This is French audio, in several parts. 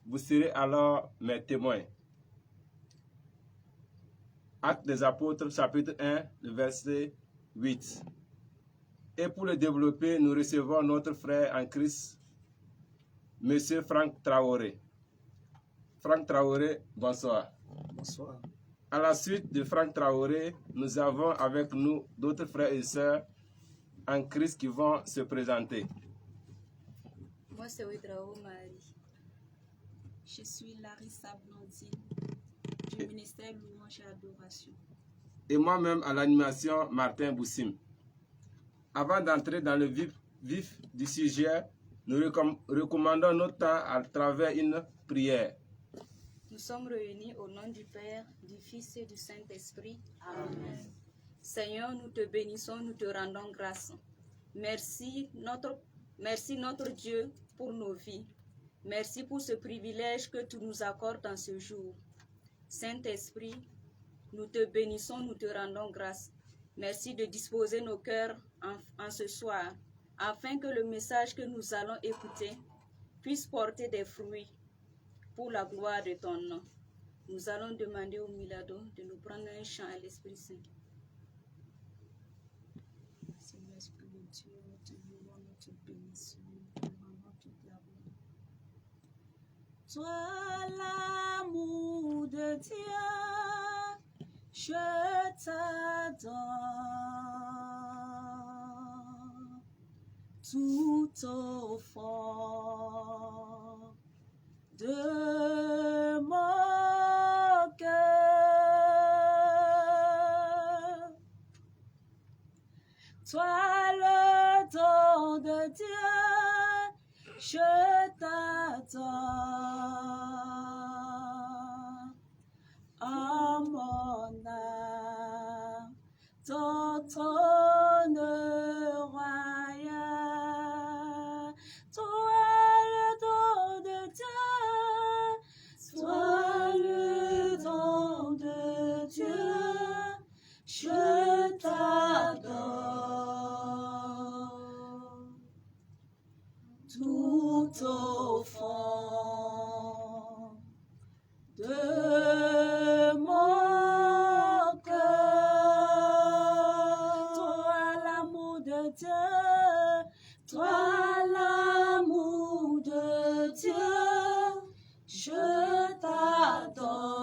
vous serez alors mes témoins. Actes des Apôtres, chapitre 1, le verset 8. Et pour le développer, nous recevons notre frère en Christ, M. Franck Traoré. Franck Traoré, bonsoir. Bonsoir. À la suite de Franck Traoré, nous avons avec nous d'autres frères et sœurs en Christ qui vont se présenter. Moi, c'est Ouedrao Marie. Je suis Larissa Blandine du ministère Louange et Adoration. Et moi-même à l'animation, Martin Boussim. Avant d'entrer dans le vif du sujet, nous recommandons notre temps à travers une prière. Nous sommes réunis au nom du Père, du Fils et du Saint-Esprit. Amen. Seigneur, nous te bénissons, nous te rendons grâce. Merci notre Dieu pour nos vies. Merci pour ce privilège que tu nous accordes en ce jour. Saint-Esprit, nous te bénissons, nous te rendons grâce. Merci de disposer nos cœurs en ce soir, afin que le message que nous allons écouter puisse porter des fruits pour la gloire de ton nom. Nous allons demander au Milado de nous prendre un chant à l'Esprit Saint. Seigneur Esprit de Dieu, nous te louons, nous te bénissons, nous te rendons toute la gloire. Toi, l'amour de Dieu, je t'adore. Tout au fond de mon cœur. Toi, le don de Dieu, je t'adore. En mon âme, dans ton royaume. Toi, le don de Dieu, toi, le don de Dieu, je t'adore. Tout au fond de mon cœur, toi l'amour de Dieu, toi l'amour de Dieu, je t'adore.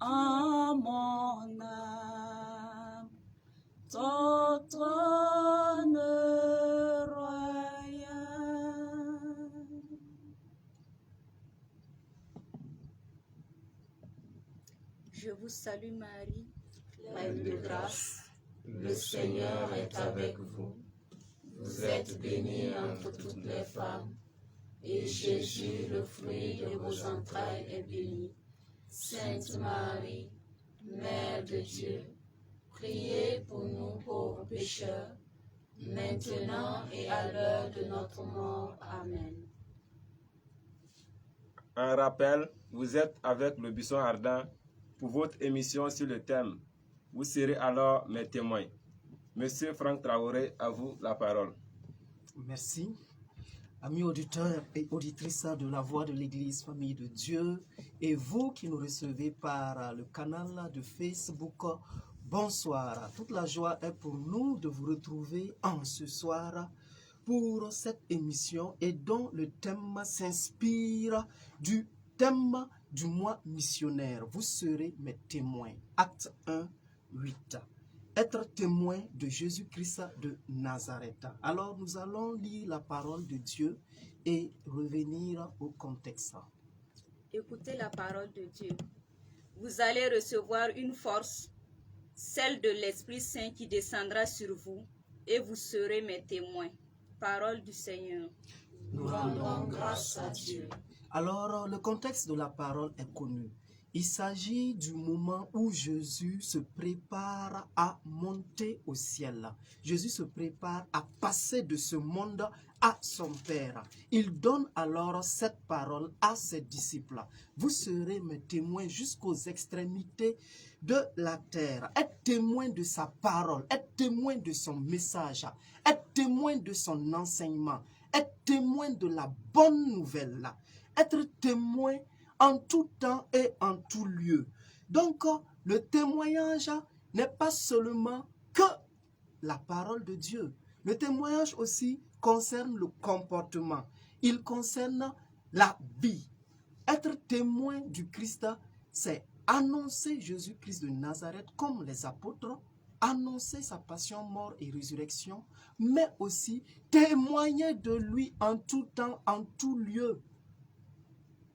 En mon âme, ton trône royal. Je vous salue Marie, Pleine de grâce, le Seigneur est avec vous. Vous êtes bénie entre toutes les femmes, et Jésus, le fruit de vos entrailles, est béni. Sainte Marie, Mère de Dieu, priez pour nous pauvres pécheurs, maintenant et à l'heure de notre mort. Amen. Un rappel, vous êtes avec le Buisson Ardent pour votre émission sur le thème. Vous serez alors mes témoins. Monsieur Franck Traoré, à vous la parole. Merci. Amis auditeurs et auditrices de la Voix de l'Église, famille de Dieu, et vous qui nous recevez par le canal de Facebook, bonsoir. Toute la joie est pour nous de vous retrouver en ce soir pour cette émission et dont le thème s'inspire du thème du mois missionnaire. Vous serez mes témoins. Acte 1, 8. Être témoin de Jésus-Christ de Nazareth. Alors nous allons lire la parole de Dieu et revenir au contexte. écoutez la parole de Dieu. Vous allez recevoir une force, celle de l'Esprit Saint qui descendra sur vous, et vous serez mes témoins. Parole du Seigneur. Nous rendons grâce à Dieu. Alors le contexte de la parole est connu. Il s'agit du moment où Jésus se prépare à monter au ciel. Jésus se prépare à passer de ce monde à son Père. Il donne alors cette parole à ses disciples. Vous serez mes témoins jusqu'aux extrémités de la terre. Être témoin de sa parole, être témoin de son message, être témoin de son enseignement, être témoin de la bonne nouvelle, être témoin en tout temps et en tout lieu. Donc, le témoignage n'est pas seulement que la parole de Dieu. Le témoignage aussi concerne le comportement. Il concerne la vie. Être témoin du Christ, c'est annoncer Jésus-Christ de Nazareth comme les apôtres, annoncer sa passion, mort et résurrection, mais aussi témoigner de lui en tout temps, en tout lieu.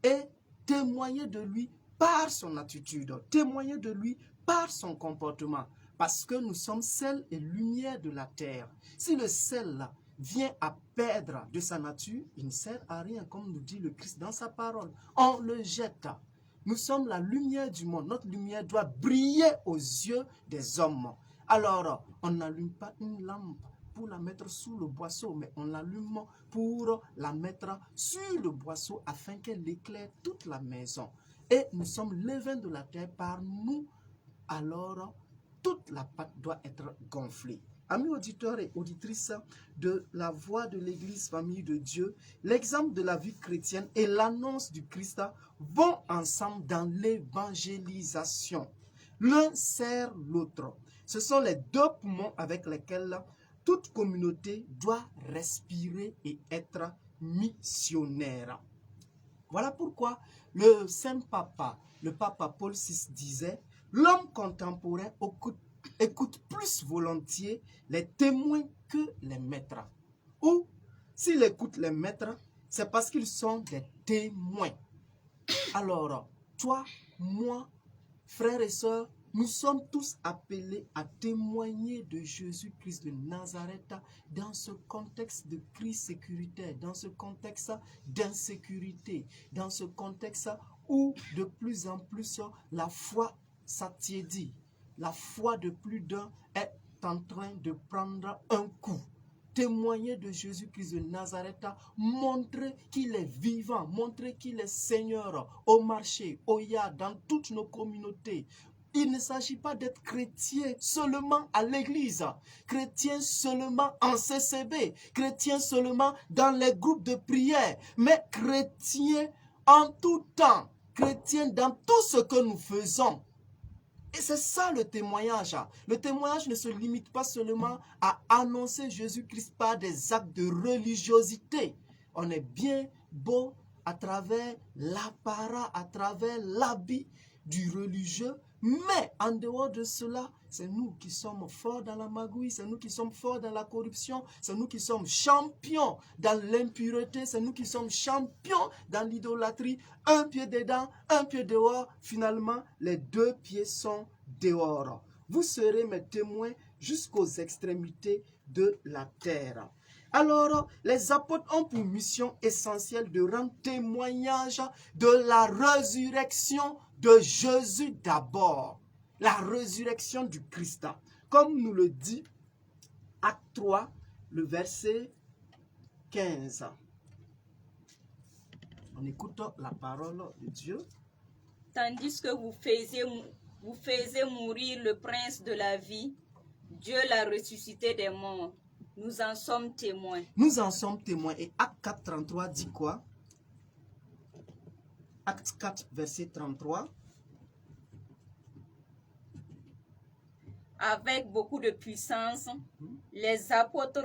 Et témoigner de lui par son attitude, témoigner de lui par son comportement. Parce que nous sommes sel et lumière de la terre. Si le sel vient à perdre de sa nature, il ne sert à rien, comme nous dit le Christ dans sa parole. On le jette. Nous sommes la lumière du monde. Notre lumière doit briller aux yeux des hommes. Alors, on n'allume pas une lampe pour la mettre sous le boisseau, mais on l'allume pour la mettre sur le boisseau afin qu'elle éclaire toute la maison. Et nous sommes levains de la terre, par nous, alors toute la pâte doit être gonflée. Amis auditeurs et auditrices de la voix de l'Église Famille de Dieu, l'exemple de la vie chrétienne et l'annonce du Christ vont ensemble dans l'évangélisation. L'un sert l'autre. Ce sont les deux poumons avec lesquels toute communauté doit respirer et être missionnaire. Voilà pourquoi le Saint-Papa, le Papa Paul VI disait: l'homme contemporain écoute plus volontiers les témoins que les maîtres. Ou, s'il écoute les maîtres, c'est parce qu'ils sont des témoins. Alors, toi, moi, frères et sœurs, nous sommes tous appelés à témoigner de Jésus-Christ de Nazareth dans ce contexte de crise sécuritaire, dans ce contexte d'insécurité, dans ce contexte où de plus en plus la foi s'attiédit. La foi de plus d'un est en train de prendre un coup. Témoigner de Jésus-Christ de Nazareth, montrer qu'il est vivant, montrer qu'il est Seigneur au marché, au yard, dans toutes nos communautés. Il ne s'agit pas d'être chrétien seulement à l'église, chrétien seulement en CCB, chrétien seulement dans les groupes de prière, mais chrétien en tout temps, chrétien dans tout ce que nous faisons. Et c'est ça le témoignage. Le témoignage ne se limite pas seulement à annoncer Jésus-Christ par des actes de religiosité. On est bien beau à travers l'apparat, à travers l'habit du religieux, mais en dehors de cela, c'est nous qui sommes forts dans la magouille, c'est nous qui sommes forts dans la corruption, c'est nous qui sommes champions dans l'impureté, c'est nous qui sommes champions dans l'idolâtrie. Un pied dedans, un pied dehors, finalement, les deux pieds sont dehors. Vous serez mes témoins jusqu'aux extrémités de la terre. Alors, les apôtres ont pour mission essentielle de rendre témoignage de la résurrection de Jésus d'abord. La résurrection du Christ. Comme nous le dit Acte 3, le verset 15. On écoute la parole de Dieu. Tandis que vous faisiez mourir le prince de la vie, Dieu l'a ressuscité des morts. Nous en sommes témoins. Nous en sommes témoins. Et Acte 4, 33 dit quoi? Acte 4, verset 33. Avec beaucoup de puissance, les apôtres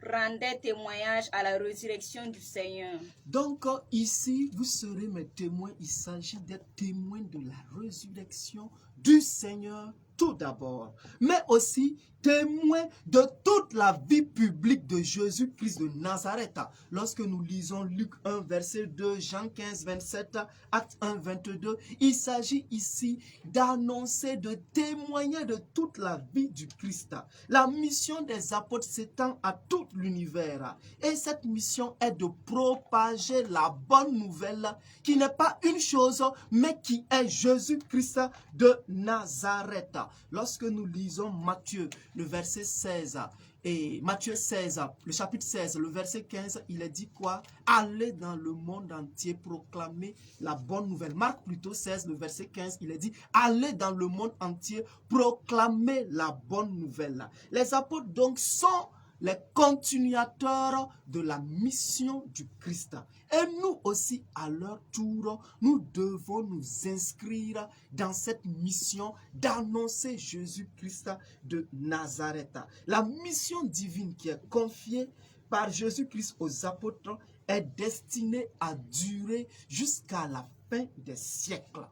rendaient témoignage à la résurrection du Seigneur. Donc ici, vous serez mes témoins. Il s'agit d'être témoins de la résurrection du Seigneur tout d'abord, mais aussi témoins de toute la vie publique de Jésus-Christ de Nazareth. Lorsque nous lisons Luc 1, verset 2, Jean 15, 27, Acte 1, 22, il s'agit ici d'annoncer, de témoigner de toute la vie du Christ. La mission des apôtres s'étend à tout l'univers. Et cette mission est de propager la bonne nouvelle qui n'est pas une chose, mais qui est Jésus-Christ de Nazareth. Lorsque nous lisons Matthieu, le verset 16, et Matthieu 16, le chapitre 16, le verset 15, il est dit quoi? Allez dans le monde entier proclamer la bonne nouvelle. Marc plutôt 16, le verset 15, il est dit allez dans le monde entier proclamer la bonne nouvelle. Les apôtres donc sont les continuateurs de la mission du Christ. Et nous aussi, à leur tour, nous devons nous inscrire dans cette mission d'annoncer Jésus-Christ de Nazareth. La mission divine qui est confiée par Jésus-Christ aux apôtres est destinée à durer jusqu'à la fin des siècles,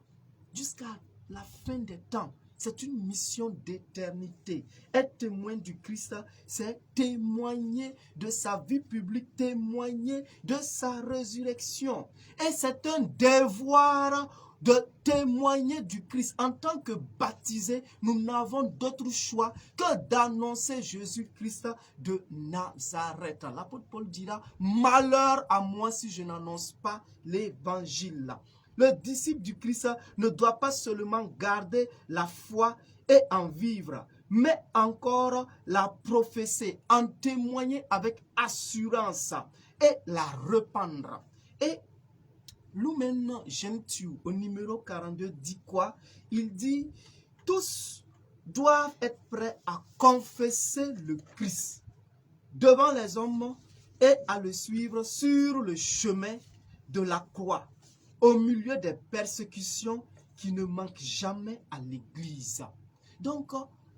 jusqu'à la fin des temps. C'est une mission d'éternité. Être témoin du Christ, c'est témoigner de sa vie publique, témoigner de sa résurrection. Et c'est un devoir de témoigner du Christ. En tant que baptisés, nous n'avons d'autre choix que d'annoncer Jésus-Christ de Nazareth. L'apôtre Paul dira, malheur à moi si je n'annonce pas l'évangile. Le disciple du Christ ne doit pas seulement garder la foi et en vivre, mais encore la professer, en témoigner avec assurance et la répandre. Et Lumen Gentium, au numéro 42, dit quoi? Il dit, tous doivent être prêts à confesser le Christ devant les hommes et à le suivre sur le chemin de la croix, au milieu des persécutions qui ne manquent jamais à l'Église. Donc,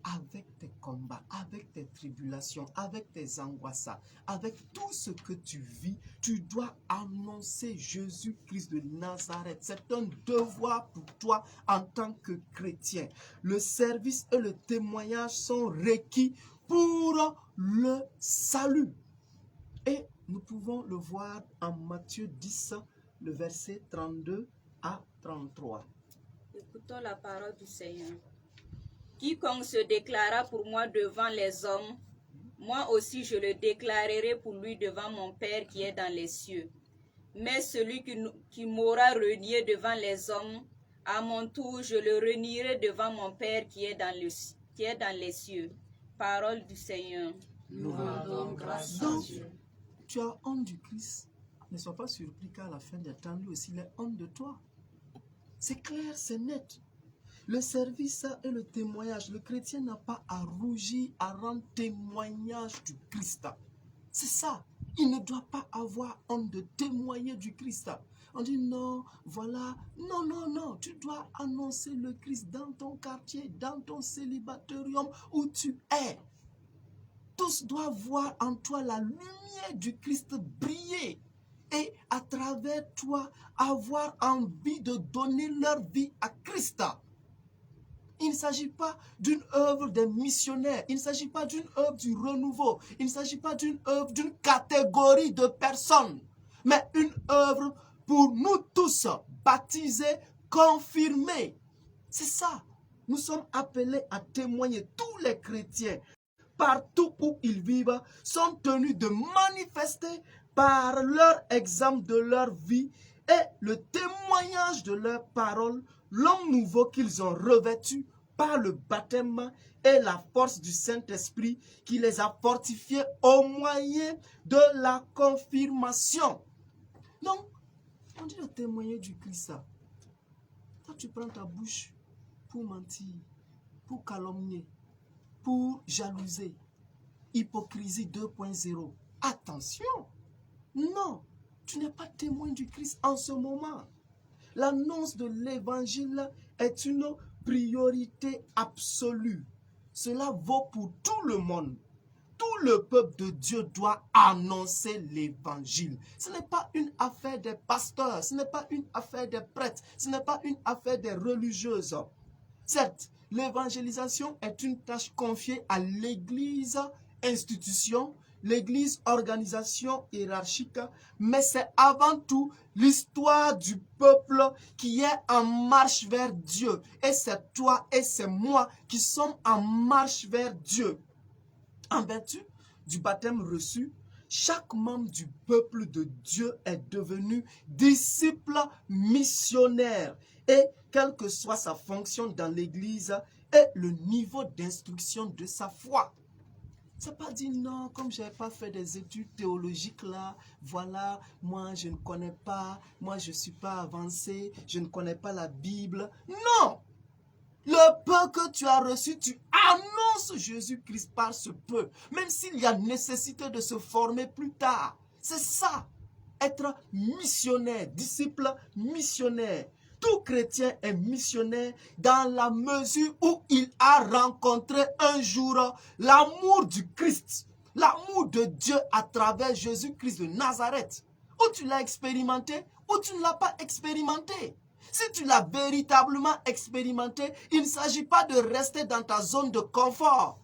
avec tes combats, avec tes tribulations, avec tes angoisses, avec tout ce que tu vis, tu dois annoncer Jésus-Christ de Nazareth. C'est un devoir pour toi en tant que chrétien. Le service et le témoignage sont requis pour le salut. Et nous pouvons le voir en Matthieu 10, le verset 32 à 33. Écoutons la parole du Seigneur. Quiconque se déclara pour moi devant les hommes, moi aussi je le déclarerai pour lui devant mon Père qui est dans les cieux. Mais celui qui m'aura renié devant les hommes, à mon tour je le renierai devant mon Père qui est dans les cieux. Parole du Seigneur. Nous rendons grâce à Donc, Dieu. tu as honte du Christ. Ne sois pas surpris qu'à la fin des temps, lui aussi, il a honte de toi. C'est clair, c'est net. Le service et le témoignage, le chrétien n'a pas à rougir, à rendre témoignage du Christ. C'est ça. Il ne doit pas avoir honte de témoigner du Christ. On dit non, voilà. Non, non, non. Tu dois annoncer le Christ dans ton quartier, dans ton célibatorium où tu es. Tous doivent voir en toi la lumière du Christ briller. Et à travers toi, avoir envie de donner leur vie à Christ. Il ne s'agit pas d'une œuvre des missionnaires. Il ne s'agit pas d'une œuvre du renouveau. Il ne s'agit pas d'une œuvre d'une catégorie de personnes. Mais une œuvre pour nous tous, baptisés, confirmés. C'est ça. Nous sommes appelés à témoigner. Tous les chrétiens, partout où ils vivent, sont tenus de manifester par leur exemple de leur vie et le témoignage de leurs paroles, l'homme nouveau qu'ils ont revêtu par le baptême et la force du Saint-Esprit qui les a fortifiés au moyen de la confirmation. Donc, on dit de témoigner du Christ. Quand tu prends ta bouche pour mentir, pour calomnier, pour jalouser, hypocrisie 2.0, attention! Non, tu n'es pas témoin du Christ en ce moment. L'annonce de l'évangile est une priorité absolue. Cela vaut pour tout le monde. Tout le peuple de Dieu doit annoncer l'évangile. Ce n'est pas une affaire des pasteurs, ce n'est pas une affaire des prêtres, ce n'est pas une affaire des religieuses. Certes, l'évangélisation est une tâche confiée à l'Église institution, l'Église organisation hiérarchique, mais c'est avant tout l'histoire du peuple qui est en marche vers Dieu. Et c'est toi et c'est moi qui sommes en marche vers Dieu. En vertu du baptême reçu, chaque membre du peuple de Dieu est devenu disciple missionnaire. Et quelle que soit sa fonction dans l'Église et le niveau d'instruction de sa foi. C'est pas dit non, comme je n'ai pas fait des études théologiques là, voilà, moi je ne connais pas, moi je ne suis pas avancé, je ne connais pas la Bible. Non! Le peu que tu as reçu, tu annonces Jésus-Christ par ce peu. Même s'il y a nécessité de se former plus tard. C'est ça, être missionnaire, disciple missionnaire. Tout chrétien est missionnaire dans la mesure où il a rencontré un jour l'amour du Christ, l'amour de Dieu à travers Jésus-Christ de Nazareth. Ou tu l'as expérimenté, ou tu ne l'as pas expérimenté. Si tu l'as véritablement expérimenté, il ne s'agit pas de rester dans ta zone de confort.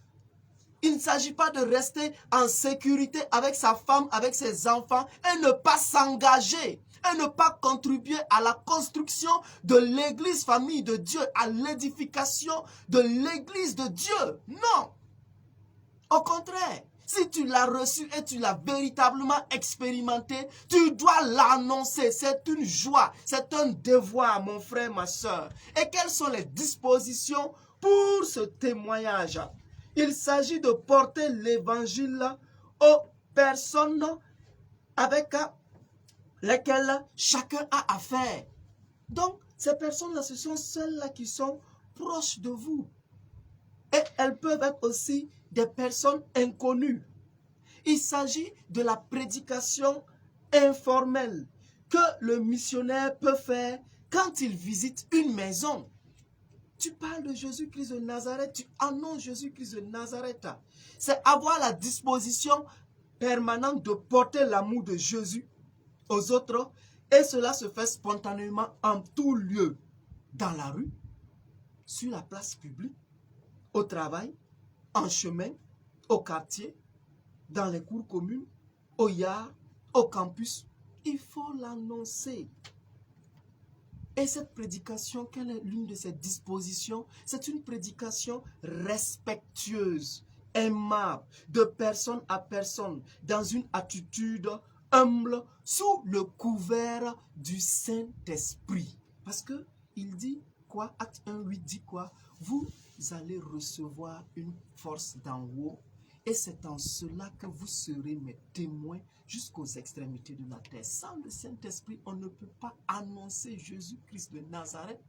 Il ne s'agit pas de rester en sécurité avec sa femme, avec ses enfants et ne pas s'engager et ne pas contribuer à la construction de l'église famille de Dieu, à l'édification de l'église de Dieu. Non. Au contraire, si tu l'as reçu et tu l'as véritablement expérimenté, tu dois l'annoncer. C'est une joie, c'est un devoir, mon frère, ma soeur. Et quelles sont les dispositions pour ce témoignage? Il s'agit de porter l'évangile aux personnes avec lesquelles chacun a affaire. Donc, ces personnes-là, ce sont celles-là qui sont proches de vous. Et elles peuvent être aussi des personnes inconnues. Il s'agit de la prédication informelle que le missionnaire peut faire quand il visite une maison. Tu parles de Jésus-Christ de Nazareth, tu annonces Jésus-Christ de Nazareth. C'est avoir la disposition permanente de porter l'amour de Jésus aux autres. Et cela se fait spontanément en tout lieu. Dans la rue, sur la place publique, au travail, en chemin, au quartier, dans les cours communes, au yard, au campus. Il faut l'annoncer. Et cette prédication, quelle est l'une de ces dispositions? C'est une prédication respectueuse, aimable, de personne à personne, dans une attitude humble, sous le couvert du Saint-Esprit. Parce que il dit quoi? Acte 1:8 dit quoi? Vous allez recevoir une force d'en haut, et c'est en cela que vous serez mes témoins jusqu'aux extrémités de la terre. Sans le Saint-Esprit, on ne peut pas annoncer Jésus-Christ de Nazareth.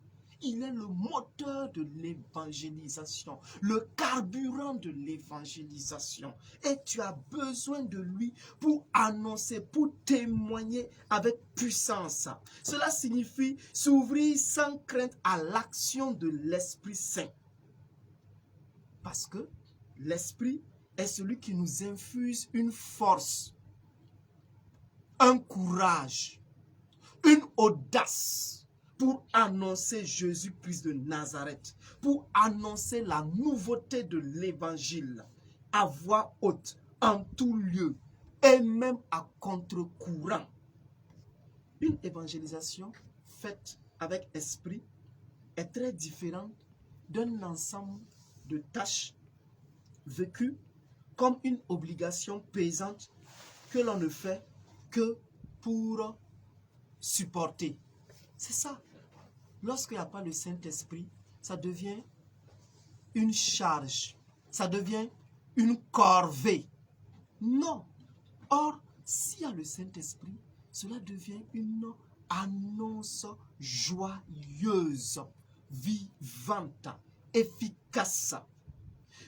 Il est le moteur de l'évangélisation, le carburant de l'évangélisation. Et tu as besoin de lui pour annoncer, pour témoigner avec puissance. Cela signifie s'ouvrir sans crainte à l'action de l'Esprit Saint. Parce que l'Esprit est celui qui nous infuse une force, un courage, une audace pour annoncer Jésus-Christ de Nazareth, pour annoncer la nouveauté de l'évangile à voix haute, en tout lieu, et même à contre-courant. Une évangélisation faite avec esprit est très différente d'un ensemble de tâches vécues comme une obligation pesante que l'on ne fait que pour supporter. C'est ça. Lorsqu'il n'y a pas le Saint-Esprit, ça devient une charge, ça devient une corvée. Non. Or, s'il y a le Saint-Esprit, cela devient une annonce joyeuse, vivante, efficace.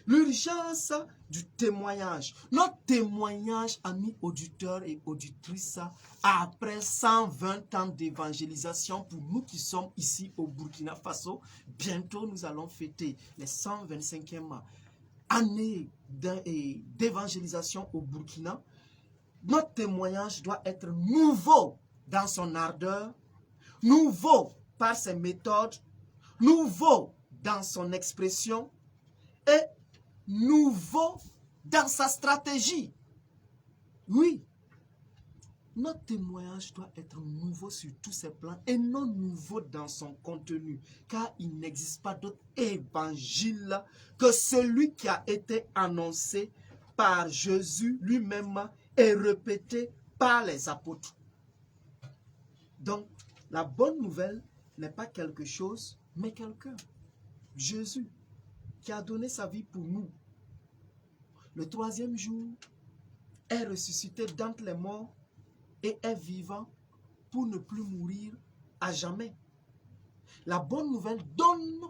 L'urgence du témoignage. Notre témoignage, amis auditeurs et auditrices, après 120 ans d'évangélisation, pour nous qui sommes ici au Burkina Faso, bientôt nous allons fêter les 125e années d'évangélisation au Burkina. Notre témoignage doit être nouveau dans son ardeur, nouveau par ses méthodes, nouveau dans son expression et nouveau dans sa stratégie. Oui, notre témoignage doit être nouveau sur tous ses plans et non nouveau dans son contenu, car il n'existe pas d'autre évangile que celui qui a été annoncé par Jésus lui-même et répété par les apôtres. Donc, la bonne nouvelle n'est pas quelque chose, mais quelqu'un. Jésus, qui a donné sa vie pour nous. Le 3e jour, est ressuscité d'entre les morts et est vivant pour ne plus mourir à jamais. La bonne nouvelle donne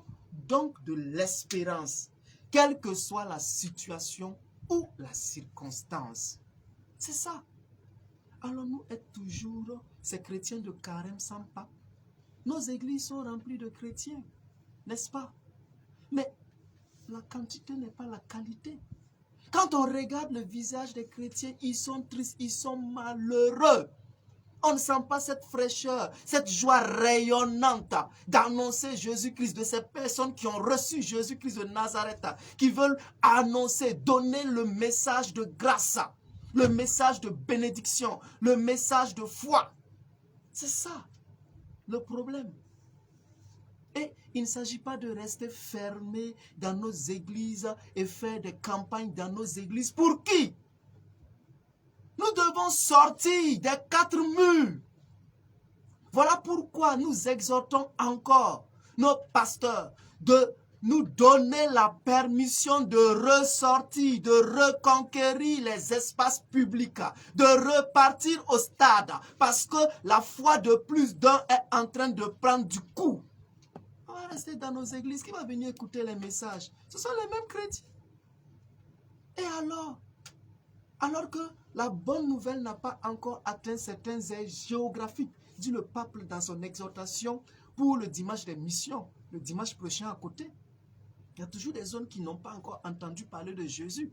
donc de l'espérance, quelle que soit la situation ou la circonstance. C'est ça. Allons-nous être toujours ces chrétiens de carême sans pas? Nos églises sont remplies de chrétiens, n'est-ce pas? Mais la quantité n'est pas la qualité. Quand on regarde le visage des chrétiens, ils sont tristes, ils sont malheureux. On ne sent pas cette fraîcheur, cette joie rayonnante d'annoncer Jésus-Christ, de ces personnes qui ont reçu Jésus-Christ de Nazareth, qui veulent annoncer, donner le message de grâce, le message de bénédiction, le message de foi. C'est ça le problème. Et il ne s'agit pas de rester fermé dans nos églises et faire des campagnes dans nos églises. Pour qui? Nous devons sortir des 4 murs. Voilà pourquoi nous exhortons encore nos pasteurs de nous donner la permission de ressortir, de reconquérir les espaces publics, de repartir au stade, parce que la foi de plus d'un est en train de prendre du coup. On va rester dans nos églises. Qui va venir écouter les messages? Ce sont les mêmes chrétiens. Et alors que la bonne nouvelle n'a pas encore atteint certains airs géographiques, dit le pape dans son exhortation pour le dimanche des missions, le dimanche prochain à côté. Il y a toujours des zones qui n'ont pas encore entendu parler de Jésus.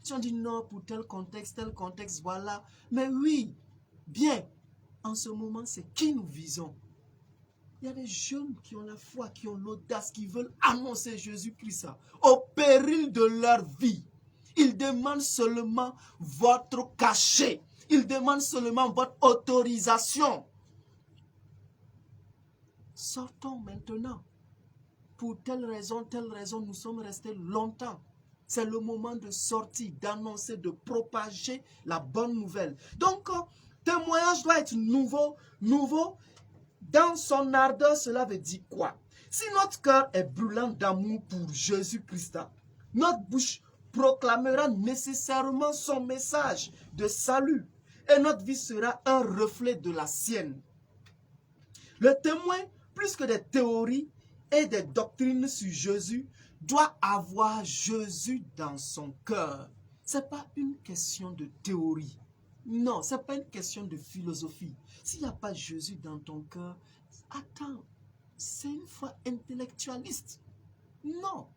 Si on dit non pour tel contexte, voilà. Mais oui, bien, en ce moment, c'est qui nous visons? Il y a des jeunes qui ont la foi, qui ont l'audace, qui veulent annoncer Jésus-Christ au péril de leur vie. Ils demandent seulement votre cachet. Ils demandent seulement votre autorisation. Sortons maintenant. Pour telle raison, nous sommes restés longtemps. C'est le moment de sortir, d'annoncer, de propager la bonne nouvelle. Donc, témoignage doit être nouveau. Dans son ardeur, cela veut dire quoi? Si notre cœur est brûlant d'amour pour Jésus-Christ, notre bouche proclamera nécessairement son message de salut et notre vie sera un reflet de la sienne. Le témoin, plus que des théories et des doctrines sur Jésus, doit avoir Jésus dans son cœur. Ce n'est pas une question de théorie. Non, ce n'est pas une question de philosophie. S'il n'y a pas Jésus dans ton cœur, attends, c'est une foi intellectualiste. Non.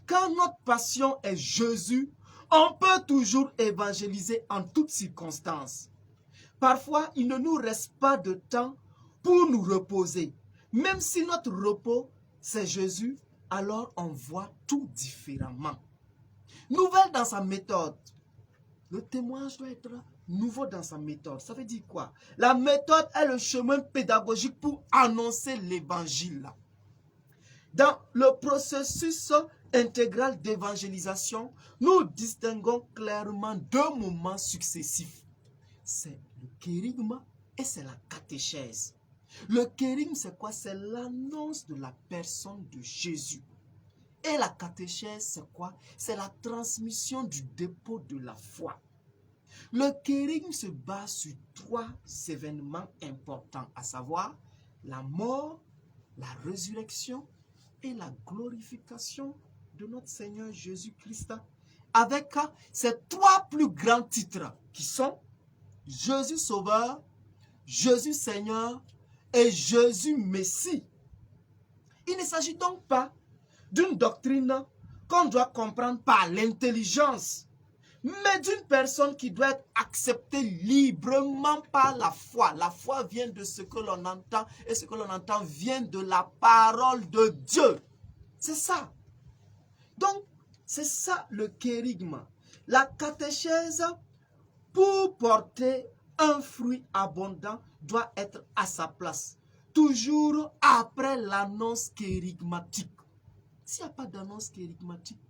Quand notre passion est Jésus, on peut toujours évangéliser en toutes circonstances. Parfois, il ne nous reste pas de temps pour nous reposer. Même si notre repos, c'est Jésus, alors on voit tout différemment. Nouvelle dans sa méthode. Le témoignage doit être nouveau dans sa méthode. Ça veut dire quoi? La méthode est le chemin pédagogique pour annoncer l'évangile. Dans le processus intégral d'évangélisation, nous distinguons clairement 2 moments successifs. C'est le kérygme et c'est la catéchèse. Le kérygme, c'est quoi? C'est l'annonce de la personne de Jésus. Et la catéchèse, c'est quoi? C'est la transmission du dépôt de la foi. Le kérygme se base sur 3 événements importants, à savoir la mort, la résurrection et la glorification de notre Seigneur Jésus-Christ. Avec ces 3 plus grands titres qui sont Jésus Sauveur, Jésus Seigneur et Jésus Messie. Il ne s'agit donc pas d'une doctrine qu'on doit comprendre par l'intelligence, mais d'une personne qui doit être acceptée librement par la foi. La foi vient de ce que l'on entend, et ce que l'on entend vient de la parole de Dieu. C'est ça. Donc, c'est ça le kérygme. La catéchèse, pour porter un fruit abondant, doit être à sa place. Toujours après l'annonce kérygmatique. S'il n'y a pas d'annonce kérygmatique,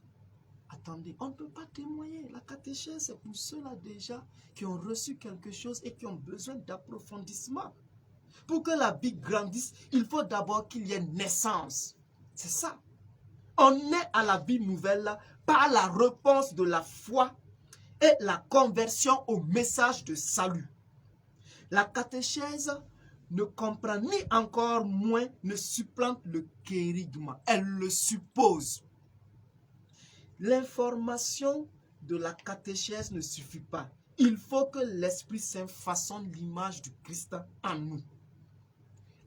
attendez, on ne peut pas témoigner. La catéchèse, c'est pour ceux-là déjà qui ont reçu quelque chose et qui ont besoin d'approfondissement. Pour que la vie grandisse, il faut d'abord qu'il y ait naissance. C'est ça. On est à la vie nouvelle par la réponse de la foi et la conversion au message de salut. La catéchèse ne comprend ni encore moins ne supplante le kérigme. Elle le suppose. L'information de la catéchèse ne suffit pas. Il faut que l'Esprit Saint façonne l'image du Christ en nous.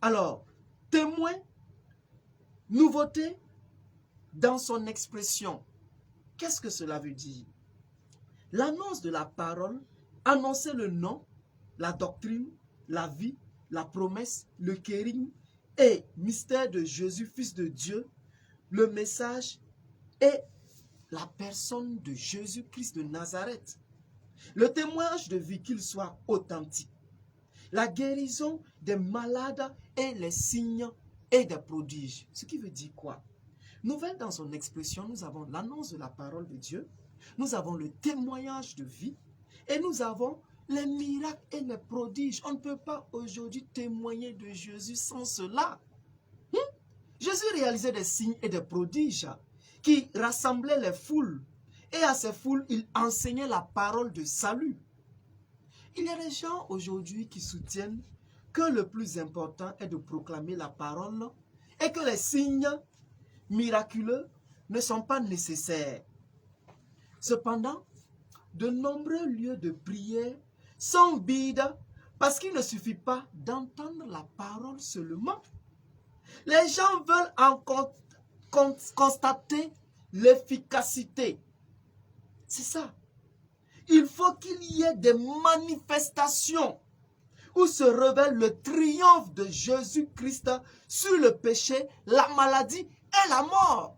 Alors, témoin, nouveauté dans son expression. Qu'est-ce que cela veut dire? L'annonce de la parole, annoncer le nom, la doctrine, la vie, la promesse, le kérigme et mystère de Jésus, Fils de Dieu, le message et la personne de Jésus-Christ de Nazareth. Le témoignage de vie, qu'il soit authentique. La guérison des malades et les signes et des prodiges. Ce qui veut dire quoi? Nouvelle dans son expression, nous avons l'annonce de la parole de Dieu, nous avons le témoignage de vie et nous avons les miracles et les prodiges. On ne peut pas aujourd'hui témoigner de Jésus sans cela. Jésus réalisait des signes et des prodiges qui rassemblaient les foules. Et à ces foules, il enseignait la parole de salut. Il y a des gens aujourd'hui qui soutiennent que le plus important est de proclamer la parole et que les signes miraculeux ne sont pas nécessaires. Cependant, de nombreux lieux de prière sont vides parce qu'il ne suffit pas d'entendre la parole seulement. Les gens veulent en constater l'efficacité. C'est ça. Il faut qu'il y ait des manifestations où se révèle le triomphe de Jésus-Christ sur le péché, la maladie et la mort.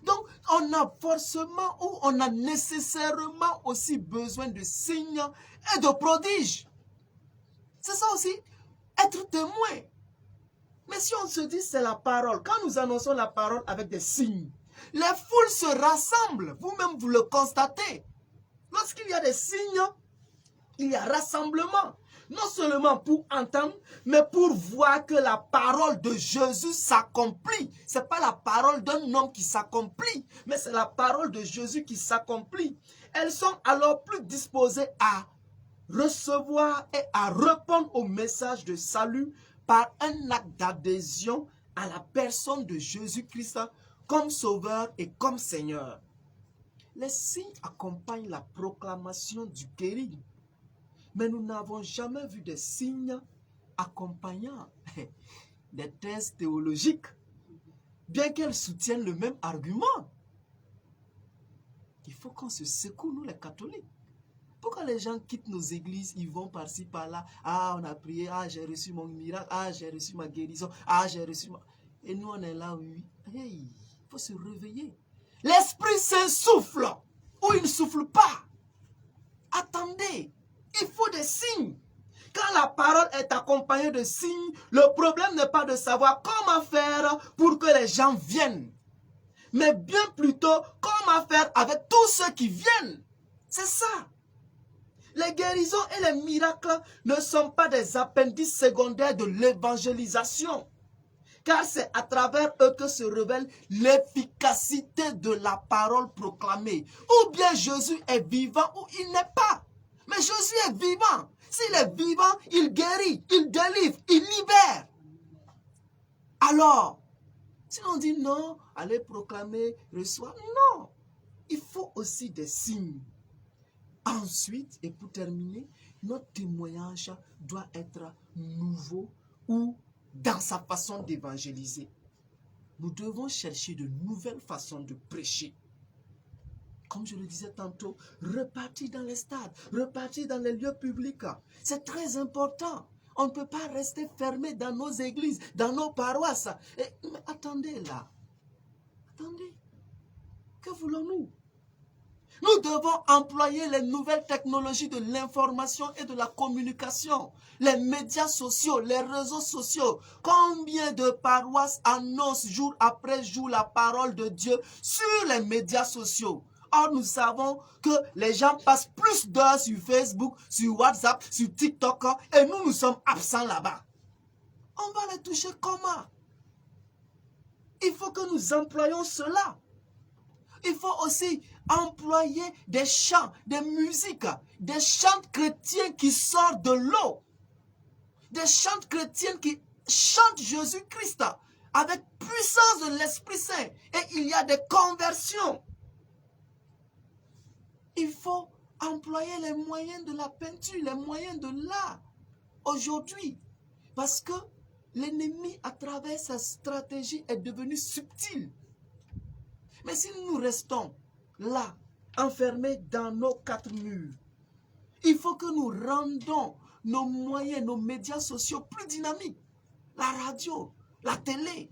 Donc, on a forcément ou on a nécessairement aussi besoin de signes et de prodiges. C'est ça aussi, être témoin. Mais si on se dit c'est la parole, quand nous annonçons la parole avec des signes, les foules se rassemblent, vous-même vous le constatez. Lorsqu'il y a des signes, il y a rassemblement. Non seulement pour entendre, mais pour voir que la parole de Jésus s'accomplit. Ce n'est pas la parole d'un homme qui s'accomplit, mais c'est la parole de Jésus qui s'accomplit. Elles sont alors plus disposées à recevoir et à répondre au message de salut par un acte d'adhésion à la personne de Jésus-Christ comme Sauveur et comme Seigneur. Les signes accompagnent la proclamation du kérigme. Mais nous n'avons jamais vu des signes accompagnant des thèses théologiques, bien qu'elles soutiennent le même argument. Il faut qu'on se secoue, nous les catholiques. Pourquoi les gens quittent nos églises, ils vont par-ci, par-là, ah, on a prié, ah, j'ai reçu mon miracle, ah, j'ai reçu ma guérison, ah, j'ai reçu ma... Et nous, on est là, oui. Hey, il faut se réveiller. L'Esprit Saint souffle, ou il ne souffle pas. Attendez. Il faut des signes. Quand la parole est accompagnée de signes, le problème n'est pas de savoir comment faire pour que les gens viennent. Mais bien plutôt, comment faire avec tous ceux qui viennent. C'est ça. Les guérisons et les miracles ne sont pas des appendices secondaires de l'évangélisation. Car c'est à travers eux que se révèle l'efficacité de la parole proclamée. Ou bien Jésus est vivant ou il n'est pas. Mais Jésus est vivant. S'il est vivant, il guérit, il délivre, il libère. Alors, si on dit non, allez proclamer, reçois, non. Il faut aussi des signes. Ensuite, et pour terminer, notre témoignage doit être nouveau ou dans sa façon d'évangéliser. Nous devons chercher de nouvelles façons de prêcher. Comme je le disais tantôt, repartir dans les stades, repartir dans les lieux publics. C'est très important. On ne peut pas rester fermé dans nos églises, dans nos paroisses. Mais attendez là. Attendez. Que voulons-nous? Nous devons employer les nouvelles technologies de l'information et de la communication, les médias sociaux, les réseaux sociaux. Combien de paroisses annoncent jour après jour la parole de Dieu sur les médias sociaux? Or, nous savons que les gens passent plus d'heures sur Facebook, sur WhatsApp, sur TikTok, et nous sommes absents là-bas. On va les toucher comment? Il faut que nous employions cela. Il faut aussi employer des chants, des musiques, des chants chrétiens qui sortent de l'eau. des chantes chrétiennes qui chantent Jésus-Christ avec puissance de l'Esprit Saint. Et il y a des conversions. Il faut employer les moyens de la peinture, les moyens de l'art aujourd'hui. Parce que l'ennemi, à travers sa stratégie, est devenu subtil. Mais si nous restons là, enfermés dans nos quatre murs, il faut que nous rendons nos moyens, nos médias sociaux plus dynamiques. La radio, la télé.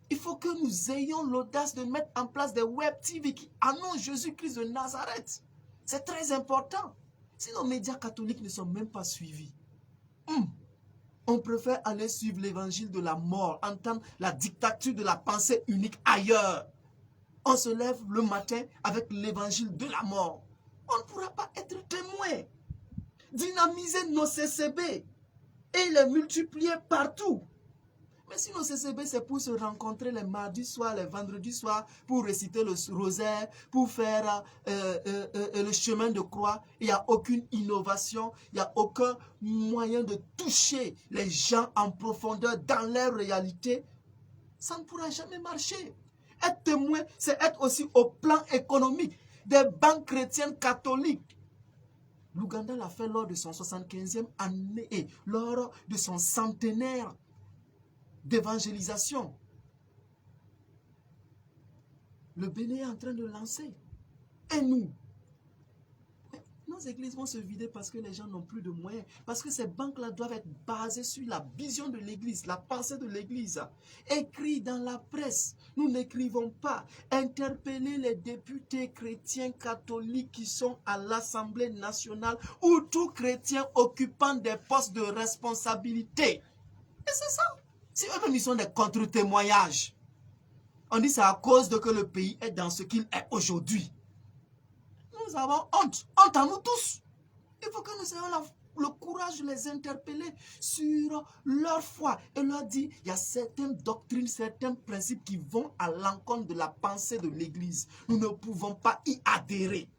Il faut que nous ayons l'audace de mettre en place des web TV qui annoncent Jésus-Christ de Nazareth. C'est très important. Si nos médias catholiques ne sont même pas suivis, on préfère aller suivre l'évangile de la mort, entendre la dictature de la pensée unique ailleurs. On se lève le matin avec l'évangile de la mort. On ne pourra pas être témoin. Dynamiser nos CCB et les multiplier partout. Mais si nos CCB, c'est pour se rencontrer les mardis soirs, les vendredis soirs, pour réciter le rosaire, pour faire le chemin de croix, il n'y a aucune innovation, il n'y a aucun moyen de toucher les gens en profondeur dans leur réalité, ça ne pourra jamais marcher. Être témoin, c'est être aussi au plan économique des banques chrétiennes catholiques. L'Ouganda l'a fait lors de son 75e année et lors de son centenaire d'évangélisation. Le Bénin est en train de lancer. Et nous, nos églises vont se vider parce que les gens n'ont plus de moyens. Parce que ces banques-là doivent être basées sur la vision de l'église, la pensée de l'église. Écrit dans la presse, nous n'écrivons pas. Interpeller les députés chrétiens catholiques qui sont à l'Assemblée nationale ou tout chrétien occupant des postes de responsabilité. Et c'est ça. Si eux-mêmes ils sont des contre-témoignages, on dit c'est à cause de que le pays est dans ce qu'il est aujourd'hui. Nous avons honte. Honte à nous tous. Il faut que nous ayons le courage de les interpeller sur leur foi et leur dire il y a certaines doctrines, certains principes qui vont à l'encontre de la pensée de l'Église. Nous ne pouvons pas y adhérer.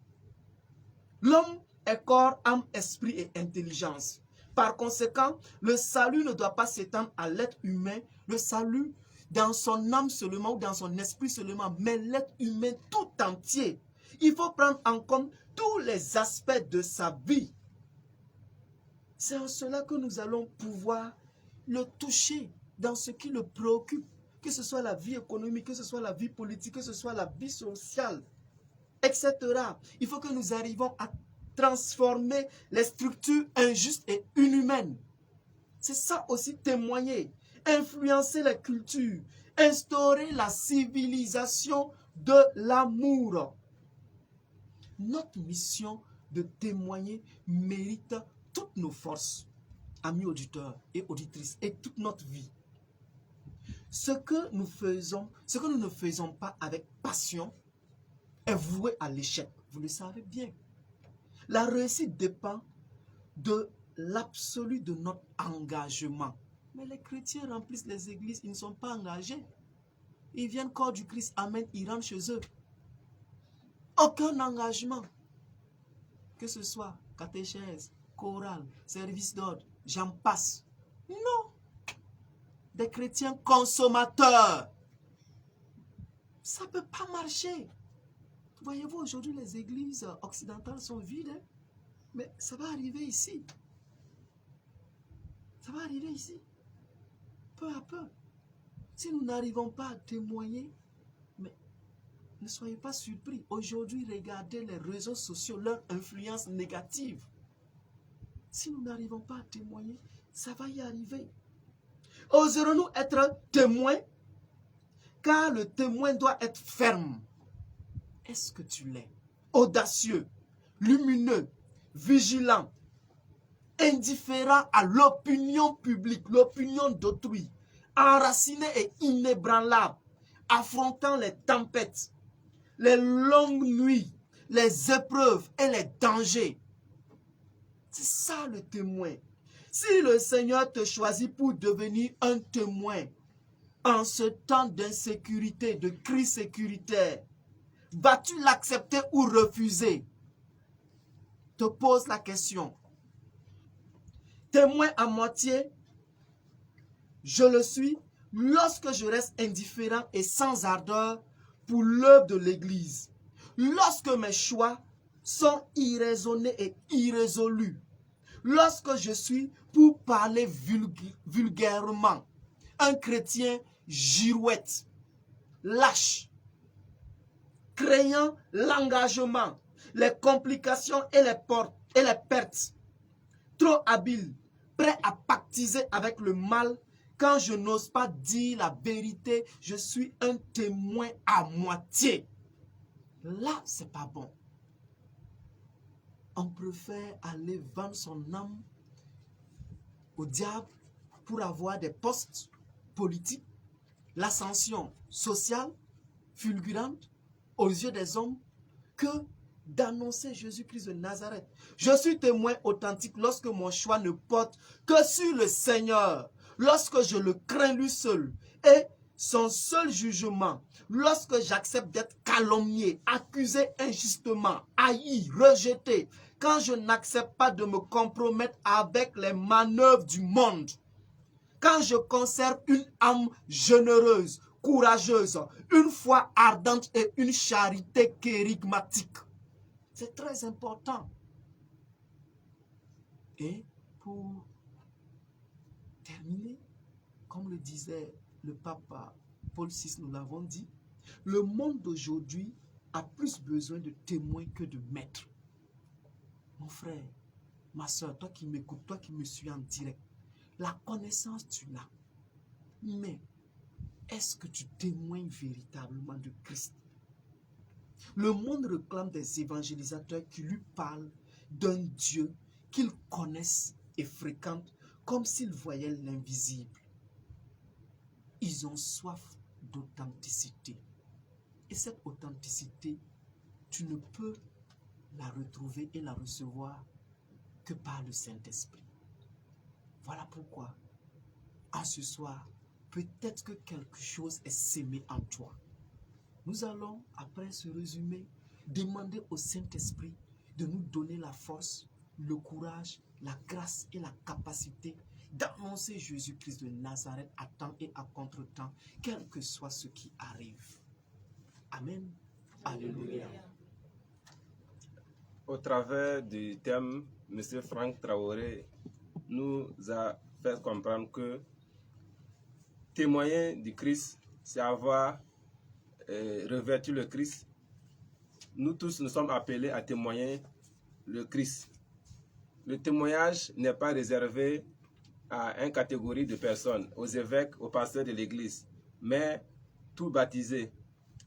L'homme est corps, âme, esprit et intelligence. Par conséquent, le salut ne doit pas s'étendre à l'être humain, le salut dans son âme seulement ou dans son esprit seulement, mais l'être humain tout entier. Il faut prendre en compte tous les aspects de sa vie. C'est en cela que nous allons pouvoir le toucher dans ce qui le préoccupe, que ce soit la vie économique, que ce soit la vie politique, que ce soit la vie sociale, etc. Il faut que nous arrivions à transformer les structures injustes et inhumaines. C'est ça aussi témoigner, influencer les cultures, instaurer la civilisation de l'amour. Notre mission de témoigner mérite toutes nos forces, amis auditeurs et auditrices, et toute notre vie. Ce que nous ne faisons pas avec passion est voué à l'échec. Vous le savez bien. La réussite dépend de l'absolu de notre engagement. Mais les chrétiens remplissent les églises, ils ne sont pas engagés. Ils viennent corps du Christ, amen, ils rentrent chez eux. Aucun engagement. Que ce soit catéchèse, chorale, service d'ordre, j'en passe. Non. Des chrétiens consommateurs. Ça ne peut pas marcher. Voyez-vous, aujourd'hui, les églises occidentales sont vides. Hein? Mais ça va arriver ici. Ça va arriver ici. Peu à peu. Si nous n'arrivons pas à témoigner, mais ne soyez pas surpris. Aujourd'hui, regardez les réseaux sociaux, leur influence négative. Si nous n'arrivons pas à témoigner, ça va y arriver. Oserons-nous être témoins? Car le témoin doit être ferme. Est-ce que tu l'es? Audacieux, lumineux, vigilant, indifférent à l'opinion publique, l'opinion d'autrui, enraciné et inébranlable, affrontant les tempêtes, les longues nuits, les épreuves et les dangers. C'est ça le témoin. Si le Seigneur te choisit pour devenir un témoin en ce temps d'insécurité, de crise sécuritaire, vas-tu l'accepter ou refuser? Te pose la question. Témoin à moitié, je le suis lorsque je reste indifférent et sans ardeur pour l'œuvre de l'Église. Lorsque mes choix sont irraisonnés et irrésolus. Lorsque je suis, pour parler vulgairement, un chrétien girouette, lâche, craignant l'engagement, les complications et les pertes, trop habile, prêt à pactiser avec le mal. Quand je n'ose pas dire la vérité, je suis un témoin à moitié. Là, c'est pas bon. On préfère aller vendre son âme au diable pour avoir des postes politiques, l'ascension sociale fulgurante aux yeux des hommes que d'annoncer Jésus-Christ de Nazareth. Je suis témoin authentique lorsque mon choix ne porte que sur le Seigneur, lorsque je le crains lui seul et son seul jugement, lorsque j'accepte d'être calomnié, accusé injustement, haï, rejeté, quand je n'accepte pas de me compromettre avec les manœuvres du monde, quand je conserve une âme généreuse, courageuse, une foi ardente et une charité kérigmatique. C'est très important. Et pour terminer, comme le disait le pape Paul VI, nous l'avons dit, le monde d'aujourd'hui a plus besoin de témoins que de maîtres. Mon frère, ma soeur, toi qui m'écoutes, toi qui me suis en direct, la connaissance tu l'as. Mais est-ce que tu témoignes véritablement de Christ? Le monde réclame des évangélisateurs qui lui parlent d'un Dieu qu'ils connaissent et fréquentent comme s'ils voyaient l'invisible. Ils ont soif d'authenticité. Et cette authenticité, tu ne peux la retrouver et la recevoir que par le Saint-Esprit. Voilà pourquoi, en ce soir, peut-être que quelque chose est sémé en toi. Nous allons, après ce résumé, demander au Saint-Esprit de nous donner la force, le courage, la grâce et la capacité d'annoncer Jésus-Christ de Nazareth à temps et à contre-temps, quel que soit ce qui arrive. Amen. Alléluia. Au travers du thème, M. Franck Traoré nous a fait comprendre que témoigner du Christ, c'est avoir revêtu le Christ. Nous tous, nous sommes appelés à témoigner le Christ. Le témoignage n'est pas réservé à une catégorie de personnes, aux évêques, aux pasteurs de l'Église, mais tout baptisé.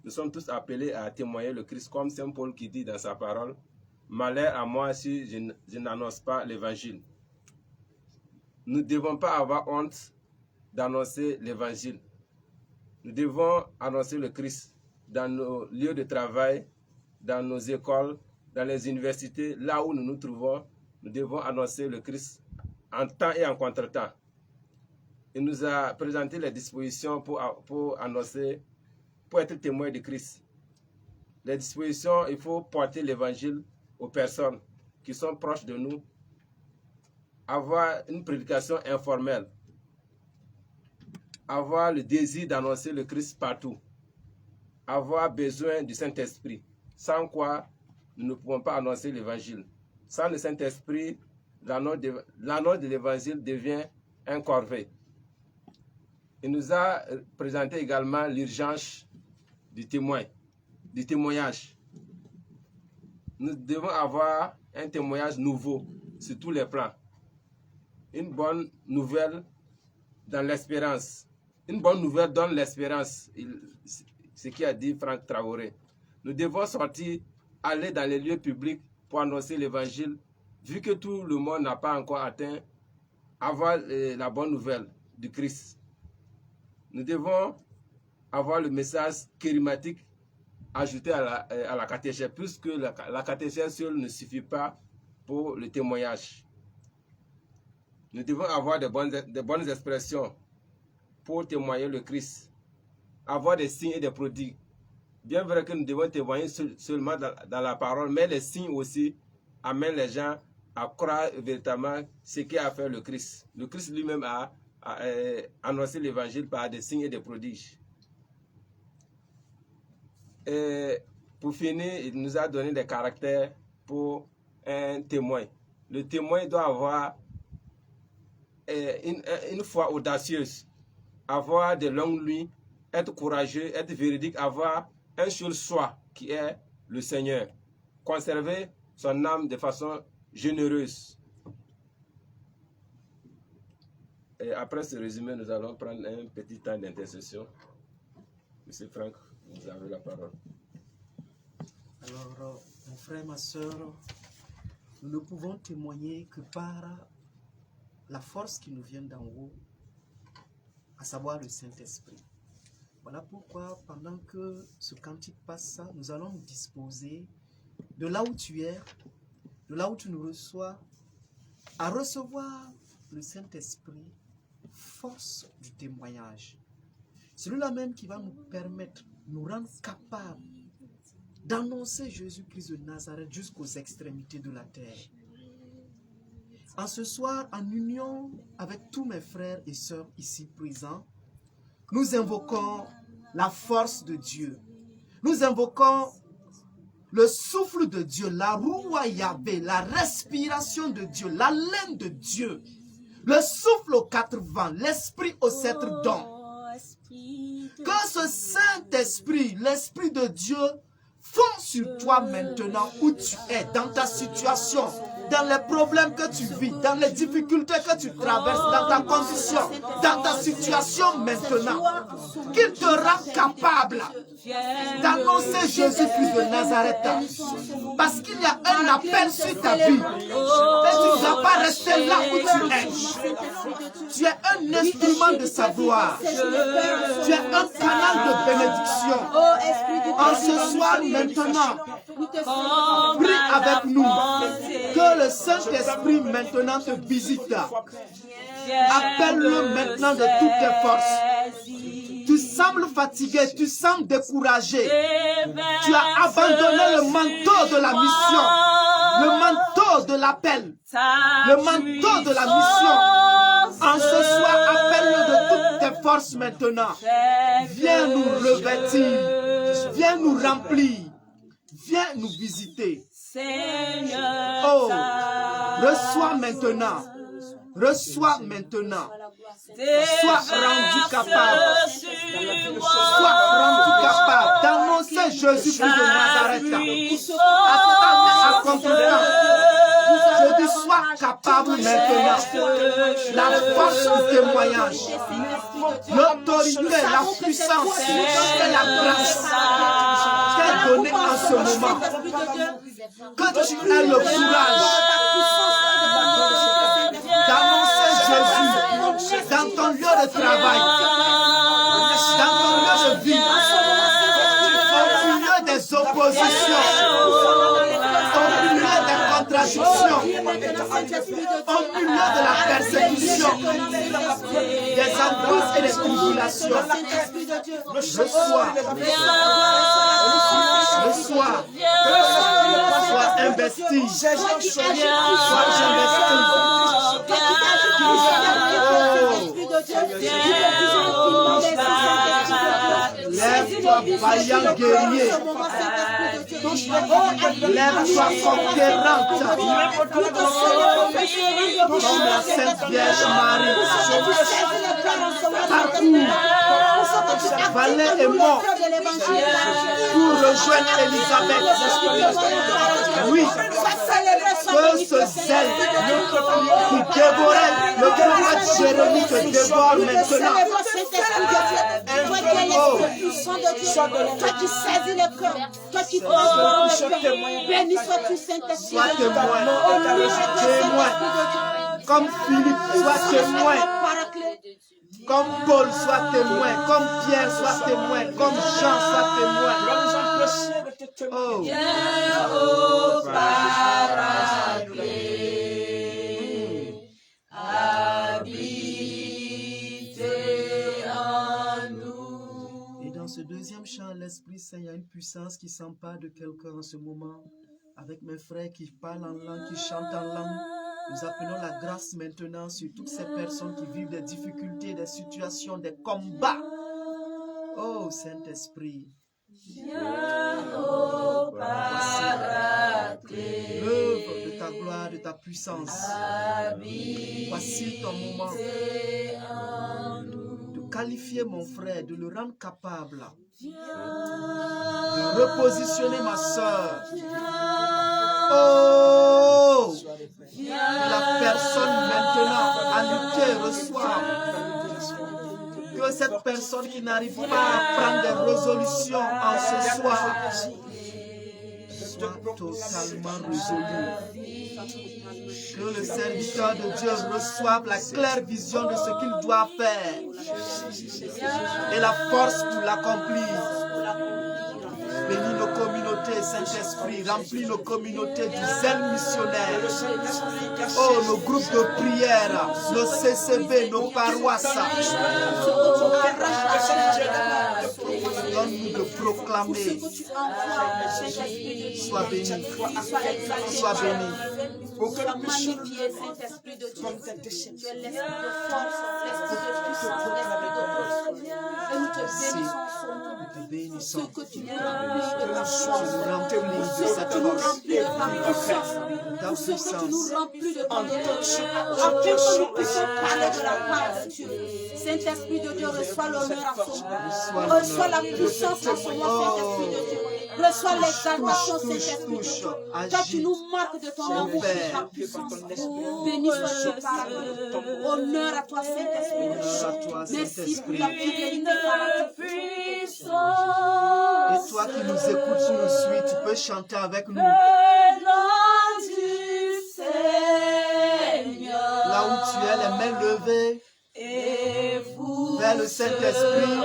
Nous sommes tous appelés à témoigner le Christ, comme Saint Paul qui dit dans sa parole, « Malheur à moi si je n'annonce pas l'Évangile ». Nous ne devons pas avoir honte d'annoncer l'Évangile. Nous devons annoncer le Christ dans nos lieux de travail, dans nos écoles, dans les universités, là où nous nous trouvons. Nous devons annoncer le Christ en temps et en contre-temps. Il nous a présenté les dispositions pour annoncer, pour être témoin de Christ. Les dispositions, il faut porter l'Évangile aux personnes qui sont proches de nous, avoir une prédication informelle, avoir le désir d'annoncer le Christ partout, avoir besoin du Saint-Esprit, sans quoi nous ne pouvons pas annoncer l'Évangile. Sans le Saint-Esprit, l'annonce de l'Évangile devient un corvée. Il nous a présenté également l'urgence du témoignage. Nous devons avoir un témoignage nouveau sur tous les plans. Une bonne nouvelle dans l'espérance. Une bonne nouvelle donne l'espérance, ce qu'a dit Franck Traoré. Nous devons sortir, aller dans les lieux publics pour annoncer l'évangile, vu que tout le monde n'a pas encore atteint, avoir la bonne nouvelle du Christ. Nous devons avoir le message kérimatique ajouté à la catéchèse, puisque la catéchèse seule ne suffit pas pour le témoignage. Nous devons avoir de bonnes expressions pour témoigner le Christ, avoir des signes et des prodiges. Bien vrai que nous devons témoigner seulement dans la parole, mais les signes aussi amènent les gens à croire véritablement ce qu'a fait le Christ. Le Christ lui-même a annoncé l'évangile par des signes et des prodiges. Et pour finir, il nous a donné des caractères pour un témoin. Le témoin doit avoir une foi audacieuse, avoir de longues nuits, être courageux, être véridique, avoir un seul soi qui est le Seigneur. Conserver son âme de façon généreuse. Et après ce résumé, nous allons prendre un petit temps d'intercession. Monsieur Franck, vous avez la parole. Alors, mon frère, ma soeur, nous ne pouvons témoigner que par la force qui nous vient d'en haut, à savoir le Saint-Esprit. Voilà pourquoi, pendant que ce cantique passe, nous allons nous disposer de là où tu es, de là où tu nous reçois, à recevoir le Saint-Esprit, force du témoignage. Celui-là même qui va nous permettre, nous rendre capables d'annoncer Jésus-Christ de Nazareth jusqu'aux extrémités de la terre. En ce soir, en union avec tous mes frères et sœurs ici présents, nous invoquons la force de Dieu. Nous invoquons le souffle de Dieu, la roua Yahvé, la respiration de Dieu, l'haleine de Dieu, le souffle aux quatre vents, l'esprit aux sept dons. Que ce Saint-Esprit, l'Esprit de Dieu, fonde sur toi maintenant où tu es, dans ta situation, dans les problèmes que tu vis, dans les difficultés que tu traverses, dans ta condition, dans ta situation maintenant. Qu'il te rend capable d'annoncer Jésus-Christ de Nazareth. Parce qu'il y a un appel sur ta vie. Et tu ne dois pas rester là où tu es. Tu es un instrument de sa gloire. Tu es un canal de bénédiction. En ce soir maintenant, prie avec nous. Que le Saint-Esprit maintenant te visite. Appelle-le maintenant de toutes tes forces. Tu sembles fatigué, tu sembles découragé. Tu as abandonné le manteau de la mission, le manteau de l'appel, le manteau de la mission. En ce soir, appelle-le de toutes tes forces maintenant. Viens nous revêtir, viens nous remplir, viens nous visiter. Oh, reçois maintenant. Reçois maintenant. Sois rendu capable. Sois rendu capable d'annoncer Jésus-Christ de Nazareth. À accomplissement. Je dis sois capable maintenant. La force du témoignage, l'autorité, la puissance et la grâce t'est donnée en ce moment. Que tu aies le courage d'annoncer Jésus dans ton lieu de travail, dans ton lieu de vie, au milieu des oppositions, au milieu des contradictions, au milieu de la persécution, des embûches et des tribulations. Reçois, sois investi, sois investi. Lève-toi, vaillant guerrier. Lève-toi, conquérante. Comme la Sainte Vierge Marie. Parcours, vallée et mort, pour rejoindre Élisabeth. Oui, que ce zèle qui dévorait le prophète Jérémie te dévore maintenant. Toi qui saisis le cœur, toi qui transformes, béni sois-tu Saint-Esprit. Sois témoin, comme Philippe, sois témoin, comme Paul, sois témoin, comme Pierre, sois témoin, comme Jean, sois témoin. Oh, ce deuxième chant, l'Esprit Saint, il y a une puissance qui s'empare de quelqu'un en ce moment. avec mes frères qui parlent en langue, qui chantent en langue. Nous appelons la grâce maintenant sur toutes ces personnes qui vivent des difficultés, des situations, des combats. Oh Saint-Esprit, l'œuvre de ta gloire, de ta puissance. Voici ton moment de qualifier mon frère, de le rendre capable, de repositionner ma soeur. Oh, que la personne maintenant à lutter reçoive. Que cette personne qui n'arrive pas à prendre des résolutions en ce soir soit totalement résolue. Que le serviteur de Dieu reçoive la claire vision de ce qu'il doit faire et la force pour l'accomplir. Bénis nos communautés, Saint-Esprit, remplis nos communautés du zèle missionnaire. Oh, nos groupes de prière, nos CCB, nos paroisses. Donne-nous de proclamer. Sois béni. Sois béni. Magnifié Saint-Esprit de Dieu, tu es l'esprit de force, l'esprit de puissance, l'esprit de grâce. Et nous te bénissons. Ce que tu nous remplis de ta force, nous remplis de cette force, ce que tu nous remplis de ton autorité, afin que nous puissions parler de la part de Dieu. Saint-Esprit de Dieu, reçois l'honneur à son nom. Reçois la puissance à son nom, Saint-Esprit de Dieu. Reçois l'exaltation, Saint-Esprit de Dieu. Toi, tu nous marques de ton amour et de ta puissance. Béni soit ton parole. Honneur à toi, Saint-Esprit de Dieu. Merci pour la fidélité par la puissance. Et toi qui nous écoutes, tu nous suis, tu peux chanter avec nous. Là où tu es, les mains levées vers le Saint-Esprit.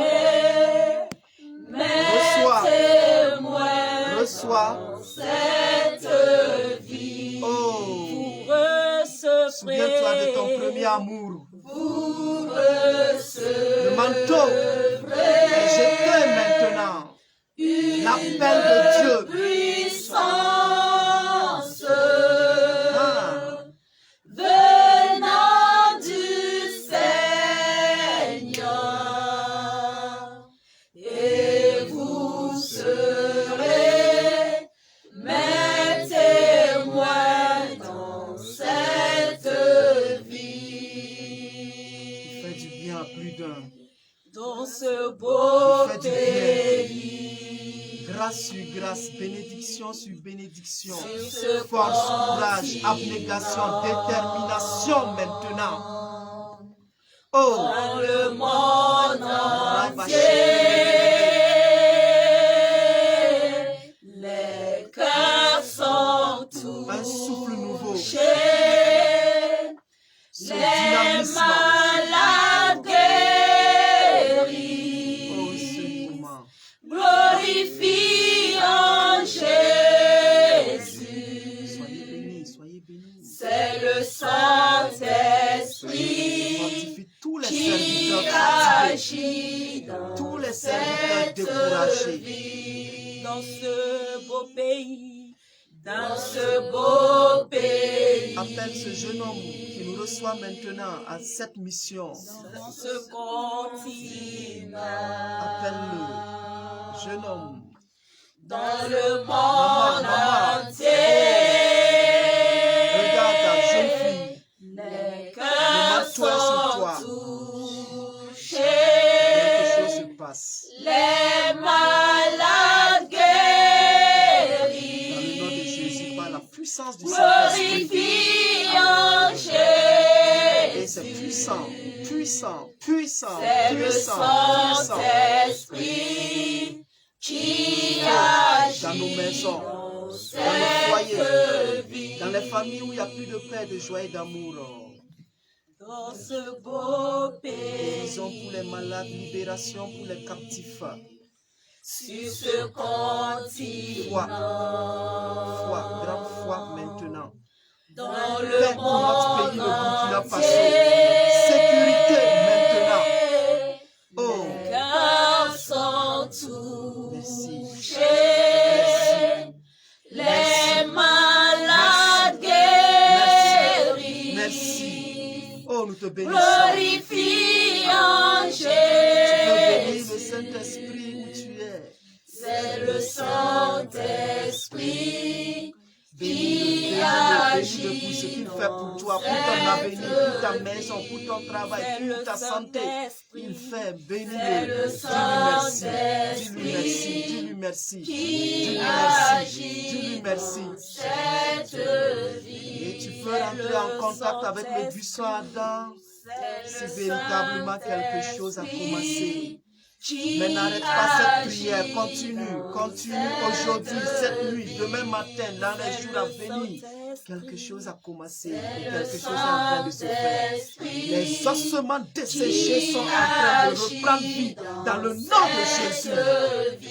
Reçois cette vie. Oh, souviens-toi de ton premier amour. Le manteau est jeté maintenant. L'appel de Dieu. Venant du Seigneur, et vous serez mes témoins dans cette vie. Il fait du bien à plus d'un. Dans ce beau pays. Grâce sur grâce, bénédiction sur bénédiction, sur force, courage, abnégation, détermination maintenant. Oh, dans le monde entier, les cœurs sont touchés, un souffle nouveau, les malades guéris. Oh, ce moment. Glorifiant Jésus. Soyez bénis, soyez bénis. C'est le Saint-Esprit Fortifie tous les qui serviteurs agit dans tous les serviteurs découragés. vie. Dans ce beau pays, dans ce beau pays. Appelle ce jeune homme qui nous reçoit maintenant à cette mission. Dans ce continent. Appelle-le, jeune homme. Dans le monde entier. Regarde ta jeune fille. Les Le cœurs manteau est sur toi. sont Quelque touchés. chose se passe. Les malades Dans le nom de guéris. Jésus, par la puissance du Saint-Esprit. Glorifiant Et c'est Jésus. puissant, puissant, puissant, C'est le puissant, puissant. Saint-Esprit qui agit Dans nos maisons, dans dans nos cette foyers, vie. dans les familles où il n'y a plus de paix, de joie et d'amour. Dans ce beau Guérison pays. pour les malades, libération pour les captifs. Sur ce continent. Foi, grande foi maintenant. Dans Paix le pour notre pays, le Burkina monde Faso. entier. Sécurité maintenant. Oh, Les cœurs sont merci. touchés. Les mains pour ton avenir, pour ta maison, pour ton travail, pour ta santé. Il fait, bénis-le. Dis-lui merci, dis-lui merci, dis-lui merci, dis-lui merci. Et tu peux rentrer en contact avec le buisson ardent si véritablement quelque chose a commencé. Mais n'arrête pas cette prière, continue aujourd'hui, cette nuit, demain matin, dans les jours à venir. Quelque chose a commencé, quelque chose est en train de se faire. Les ossements desséchés sont en train de reprendre vie dans le nom de Jésus.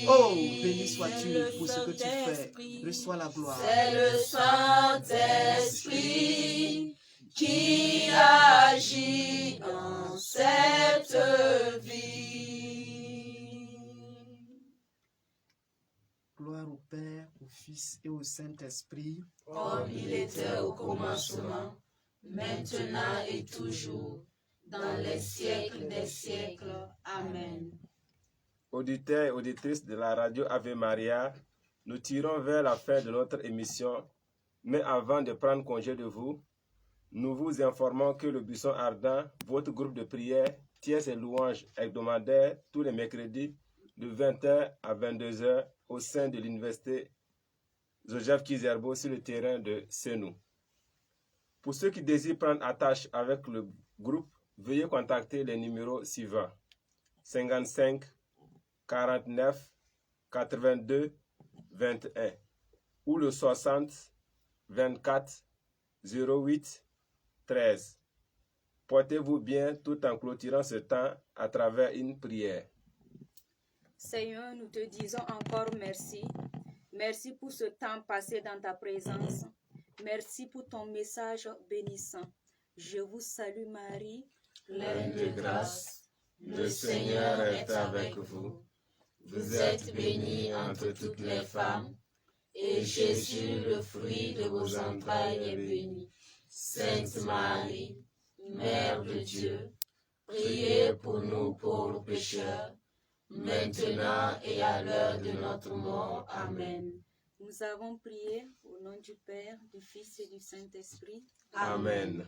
Oh, béni sois-tu pour ce que tu fais. Reçois la gloire. C'est le Saint-Esprit qui agit en cette vie. Gloire au Père, au Fils et au Saint-Esprit. Comme il était au commencement, maintenant et toujours, dans les siècles des siècles. Amen. Auditeurs et auditrices de la radio Ave Maria, nous tirons vers la fin de notre émission, mais avant de prendre congé de vous, nous vous informons que le Buisson Ardent, votre groupe de prière, tient ses louanges hebdomadaires tous les mercredis de 20h à 22h au sein de l'université Joseph Kizerbo sur le terrain de Senou. Pour ceux qui désirent prendre attache avec le groupe, veuillez contacter les numéros suivants: 55 49 82 21 ou le 60 24 08 13. Portez-vous bien tout en clôturant ce temps à travers une prière. Seigneur, nous te disons encore merci. Merci pour ce temps passé dans ta présence. Merci pour ton message bénissant. Je vous salue Marie, Pleine de grâce, le Seigneur est avec vous. Vous êtes bénie entre toutes les femmes, et Jésus, le fruit de vos entrailles, est béni. Sainte Marie, Mère de Dieu, priez pour nous pauvres pécheurs, maintenant et à l'heure de notre mort. Amen. Nous avons prié au nom du Père, du Fils et du Saint-Esprit. Amen.